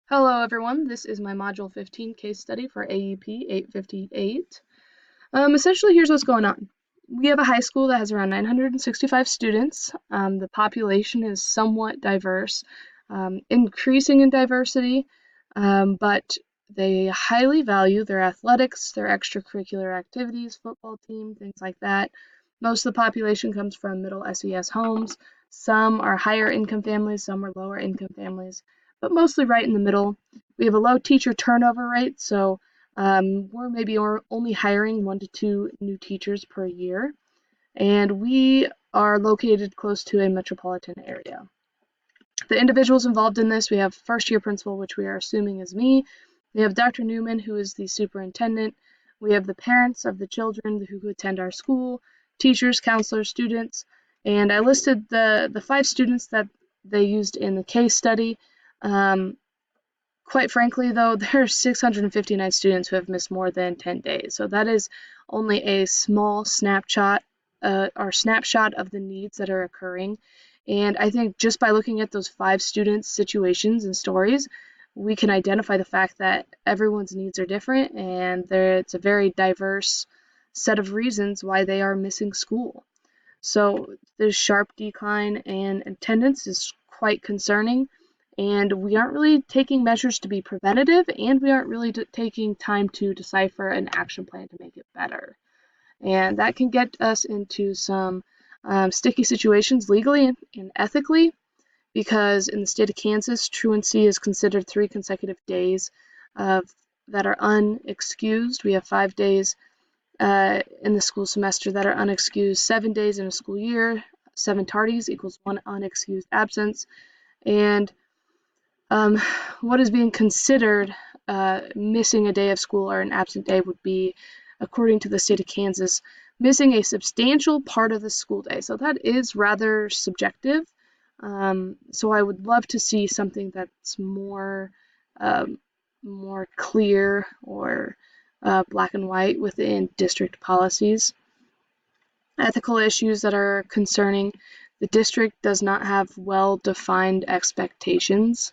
Hello everyone, this is my Module 15 case study for AEP 858. Essentially, here's what's going on. We have a high school that has around 965 students. The population is somewhat diverse, increasing in diversity, but they highly value their athletics, their extracurricular activities, football team, things like that. Most of the population comes from middle SES homes. Some are higher income families, some are lower income families, but mostly right in the middle. We have a low teacher turnover rate, so we're maybe only hiring 1 to 2 new teachers per year, and we are located close to a metropolitan area. The individuals involved in this, we have first year principal, which we are assuming is me. We have Dr. Newman, who is the superintendent. We have the parents of the children who attend our school, teachers, counselors, students, and I listed the 5 students that they used in the case study. Quite frankly, though, there are 659 students who have missed more than 10 days. So that is only a small snapshot of the needs that are occurring. And I think just by looking at those 5 students' situations and stories, we can identify the fact that everyone's needs are different and it's a very diverse set of reasons why they are missing school. So the sharp decline in attendance is quite concerning, and we aren't really taking measures to be preventative, and we aren't really taking time to decipher an action plan to make it better. And that can get us into some sticky situations legally and ethically, because in the state of Kansas, truancy is considered 3 consecutive days that are unexcused. We have 5 days in the school semester that are unexcused, 7 days in a school year, 7 tardies equals 1 unexcused absence. And what is being considered missing a day of school or an absent day would be, according to the state of Kansas, missing a substantial part of the school day. So that is rather subjective. So I would love to see something that's more clear or black and white within district policies. Ethical issues that are concerning: the district does not have well-defined expectations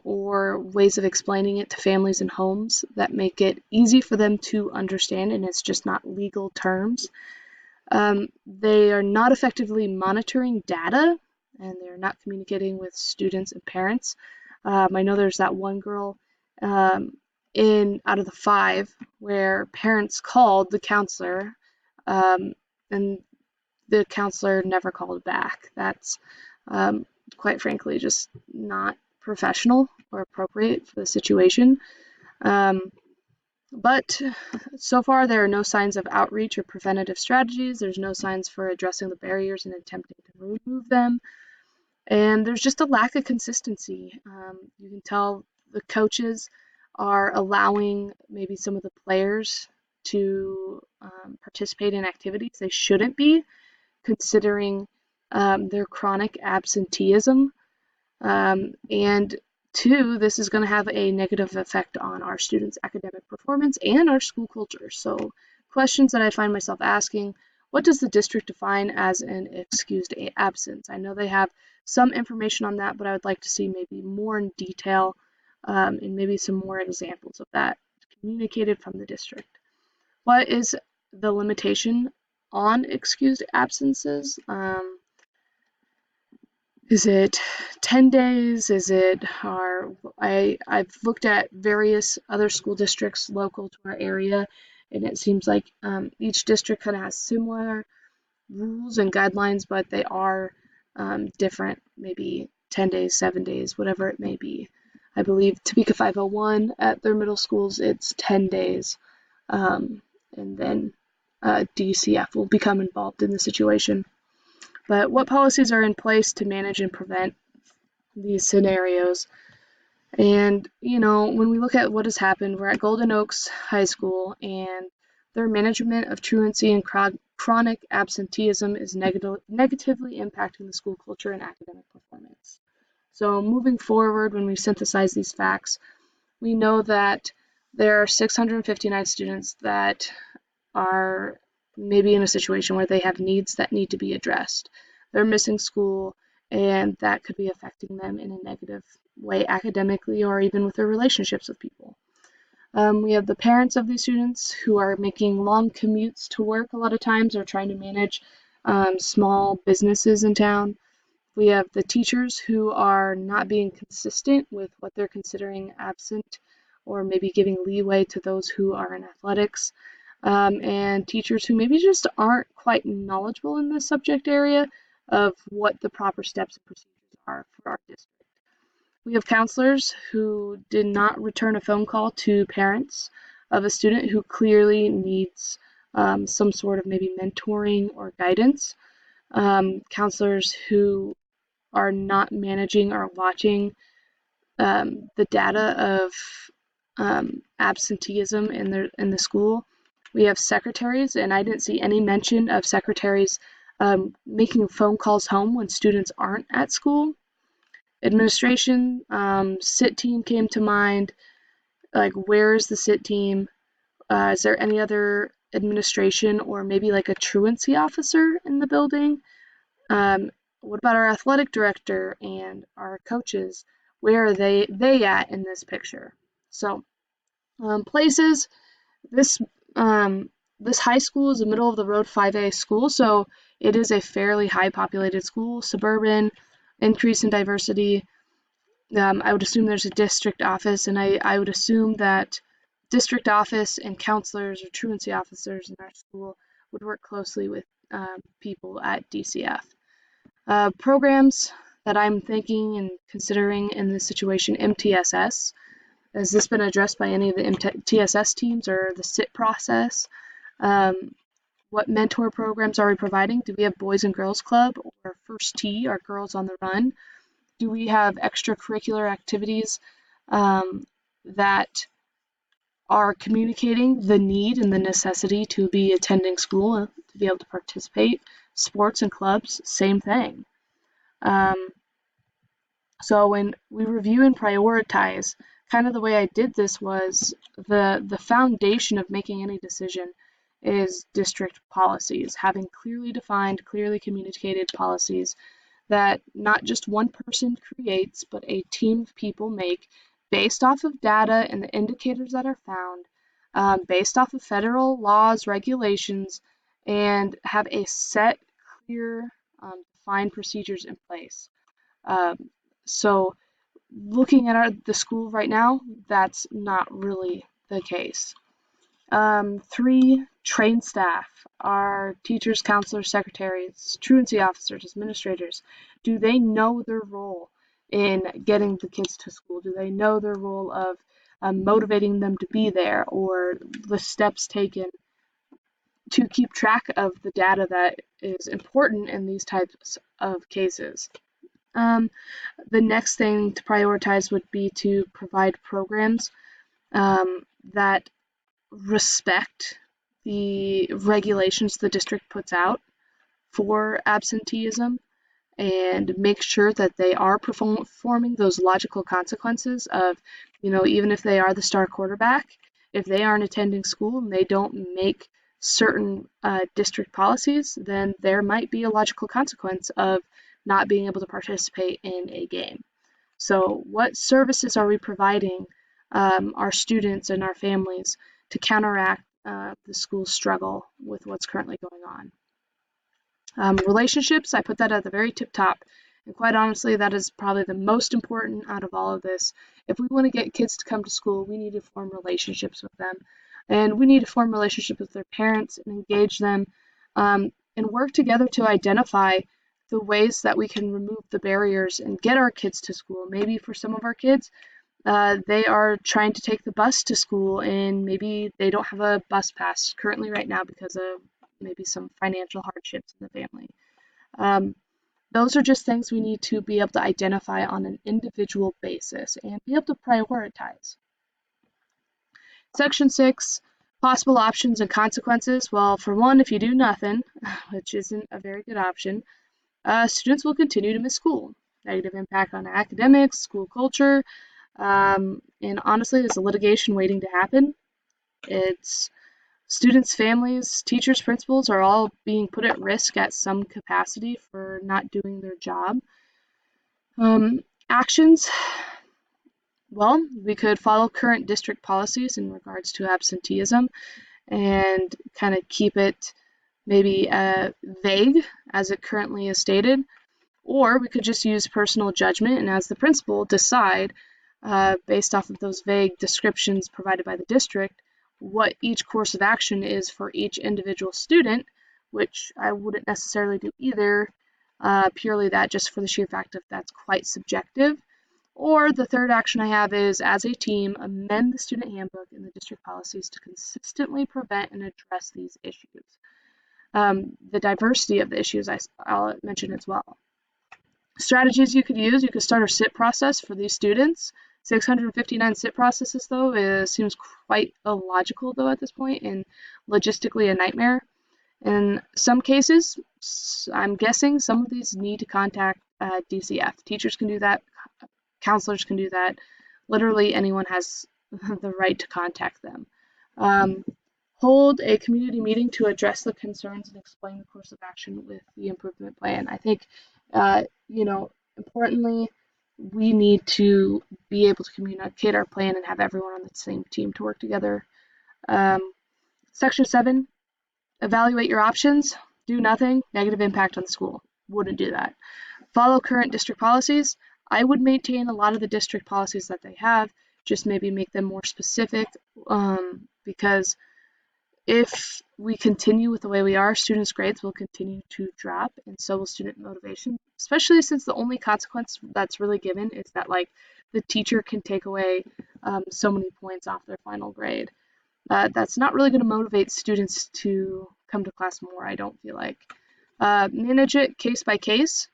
or ways of explaining it to families and homes that make it easy for them to understand, and it's just not legal terms. They are not effectively monitoring data, and they're not communicating with students and parents. I know there's that one girl out of the 5 where parents called the counselor, and the counselor never called back. That's quite frankly just not professional or appropriate for the situation. But so far, there are no signs of outreach or preventative strategies. There's no signs for addressing the barriers and attempting to remove them. And there's just a lack of consistency. You can tell the coaches are allowing maybe some of the players to participate in activities they shouldn't be, considering their chronic absenteeism. And 2, this is going to have a negative effect on our students' academic performance and our school culture. So questions that I find myself asking: what does the district define as an excused absence? I know they have some information on that, but I would like to see maybe more in detail and maybe some more examples of that communicated from the district. What is the limitation on excused absences? Is it 10 days? I've looked at various other school districts local to our area, and it seems like each district kind of has similar rules and guidelines, but they are different, maybe 10 days, 7 days, whatever it may be. I believe Topeka 501 at their middle schools, it's 10 days. And then DCF will become involved in the situation. But what policies are in place to manage and prevent these scenarios? And, when we look at what has happened, we're at Golden Oaks High School, and their management of truancy and chronic absenteeism is negatively impacting the school culture and academic performance. So moving forward, when we synthesize these facts, we know that there are 659 students that are maybe in a situation where they have needs that need to be addressed. They're missing school, and that could be affecting them in a negative way academically or even with their relationships with people. We have the parents of these students who are making long commutes to work a lot of times, or trying to manage small businesses in town. We have the teachers who are not being consistent with what they're considering absent, or maybe giving leeway to those who are in athletics, and teachers who maybe just aren't quite knowledgeable in this subject area of what the proper steps and procedures are for our district. We have counselors who did not return a phone call to parents of a student who clearly needs some sort of maybe mentoring or guidance. Counselors who are not managing or watching the data of absenteeism in the school. We have secretaries, and I didn't see any mention of secretaries making phone calls home when students aren't at school. Administration, sit team came to mind. Like, where is the sit team? Is there any other administration or maybe like a truancy officer in the building? What about our athletic director and our coaches? Where are they at in this picture? So, places. This this high school is a middle of the road 5A school, so it is a fairly high populated school, suburban, increase in diversity. I would assume there's a district office, and I would assume that district office and counselors or truancy officers in our school would work closely with people at DCF. Programs that I'm thinking and considering in this situation: MTSS. Has this been addressed by any of the MTSS teams, or the SIT process? What mentor programs are we providing? Do we have Boys and Girls Club or First Tee, or Girls on the Run? Do we have extracurricular activities that are communicating the need and the necessity to be attending school, to be able to participate? Sports and clubs, same thing. So when we review and prioritize, kind of the way I did this was the foundation of making any decision is district policies, having clearly defined, clearly communicated policies that not just one person creates, but a team of people make based off of data and the indicators that are found, based off of federal laws, regulations, and have a set, clear, defined procedures in place. So looking at the school right now, that's not really the case. 3, trained staff. Our teachers, counselors, secretaries, truancy officers, administrators, do they know their role in getting the kids to school? Do they know their role of motivating them to be there, or the steps taken to keep track of the data that is important in these types of cases? The next thing to prioritize would be to provide programs that respect the regulations the district puts out for absenteeism, and make sure that they are performing those logical consequences of, even if they are the star quarterback, if they aren't attending school and they don't make certain district policies, then there might be a logical consequence of not being able to participate in a game. So what services are we providing our students and our families to counteract the school's struggle with what's currently going on? Relationships, I put that at the very tip top. And quite honestly, that is probably the most important out of all of this. If we want to get kids to come to school, we need to form relationships with them. And we need to form relationships with their parents and engage them, and work together to identify the ways that we can remove the barriers and get our kids to school. Maybe for some of our kids, they are trying to take the bus to school, and maybe they don't have a bus pass currently right now because of maybe some financial hardships in the family. Those are just things we need to be able to identify on an individual basis and be able to prioritize. Section 6, possible options and consequences. Well, for one, if you do nothing, which isn't a very good option, students will continue to miss school. Negative impact on academics, school culture, and honestly, there's a litigation waiting to happen. It's students, families, teachers, principals are all being put at risk at some capacity for not doing their job. Actions. Well, we could follow current district policies in regards to absenteeism and kind of keep it maybe vague as it currently is stated, or we could just use personal judgment and, as the principal, decide based off of those vague descriptions provided by the district what each course of action is for each individual student, which I wouldn't necessarily do either, purely that just for the sheer fact of that's quite subjective. Or the third action I have is, as a team, amend the student handbook and the district policies to consistently prevent and address these issues. The diversity of the issues I'll mention as well. Strategies you could use, you could start a SIT process for these students. 659 SIT processes, though, seems quite illogical, though, at this point, and logistically a nightmare. In some cases, I'm guessing some of these need to contact DCF. Teachers can do that, counselors can do that. Literally anyone has the right to contact them. Hold a community meeting to address the concerns and explain the course of action with the improvement plan. I think, importantly, we need to be able to communicate our plan and have everyone on the same team to work together. Section 7, evaluate your options. Do nothing, negative impact on the school. Wouldn't do that. Follow current district policies. I would maintain a lot of the district policies that they have, just maybe make them more specific, because if we continue with the way we are, students' grades will continue to drop, and so will student motivation, especially since the only consequence that's really given is that, like, the teacher can take away so many points off their final grade. That's not really going to motivate students to come to class more, I don't feel like. Manage it case by case.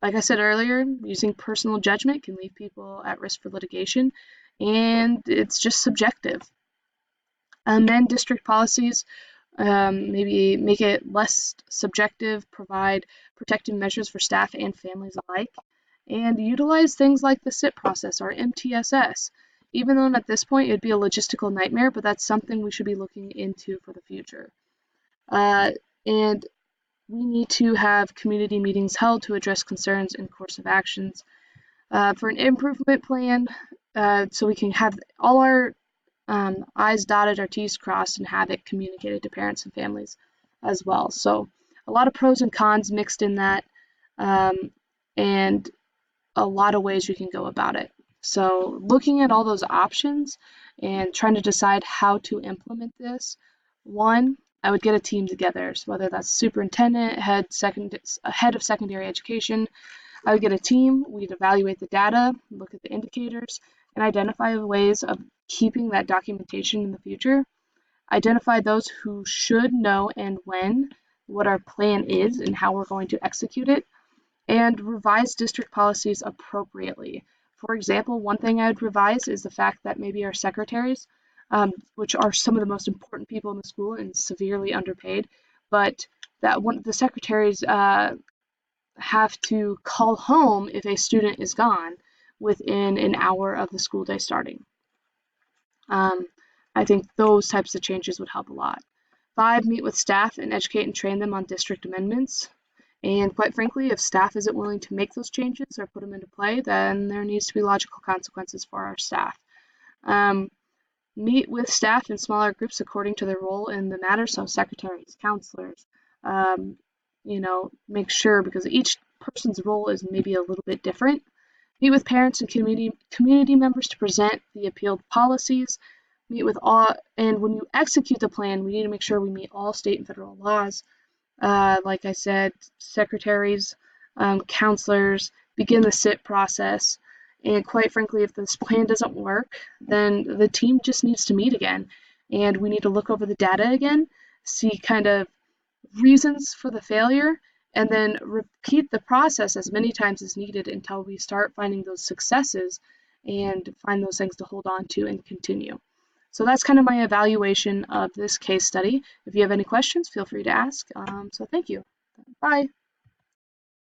Like I said earlier, using personal judgment can leave people at risk for litigation, and it's just subjective. Amend district policies, maybe make it less subjective, provide protective measures for staff and families alike, and utilize things like the SIT process or MTSS. Even though at this point it'd be a logistical nightmare, but that's something we should be looking into for the future. And we need to have community meetings held to address concerns and course of actions for an improvement plan, so we can have all our I's dotted, our T's crossed, and have it communicated to parents and families as well. So a lot of pros and cons mixed in that, and a lot of ways you can go about it. So looking at all those options and trying to decide how to implement this, one, I would get a team together, so whether that's superintendent, head of secondary education. I would get a team, we'd evaluate the data, look at the indicators, and identify ways of keeping that documentation in the future. Identify those who should know and when, what our plan is and how we're going to execute it, and revise district policies appropriately. For example, one thing I would revise is the fact that maybe our secretaries, which are some of the most important people in the school and severely underpaid, but that the secretaries have to call home if a student is gone within an hour of the school day starting. I think those types of changes would help a lot. 5, meet with staff and educate and train them on district amendments. And quite frankly, if staff isn't willing to make those changes or put them into play, then there needs to be logical consequences for our staff. Meet with staff in smaller groups according to their role in the matter, so secretaries, counselors, make sure, because each person's role is maybe a little bit different. Meet with parents and community members to present the appealed policies. Meet with all, and when you execute the plan, we need to make sure we meet all state and federal laws. Like I said, secretaries, counselors, begin the SIT process. And quite frankly, if this plan doesn't work, then the team just needs to meet again. And we need to look over the data again, see kind of reasons for the failure, and then repeat the process as many times as needed until we start finding those successes and find those things to hold on to and continue. So that's kind of my evaluation of this case study. If you have any questions, feel free to ask. So thank you. Bye.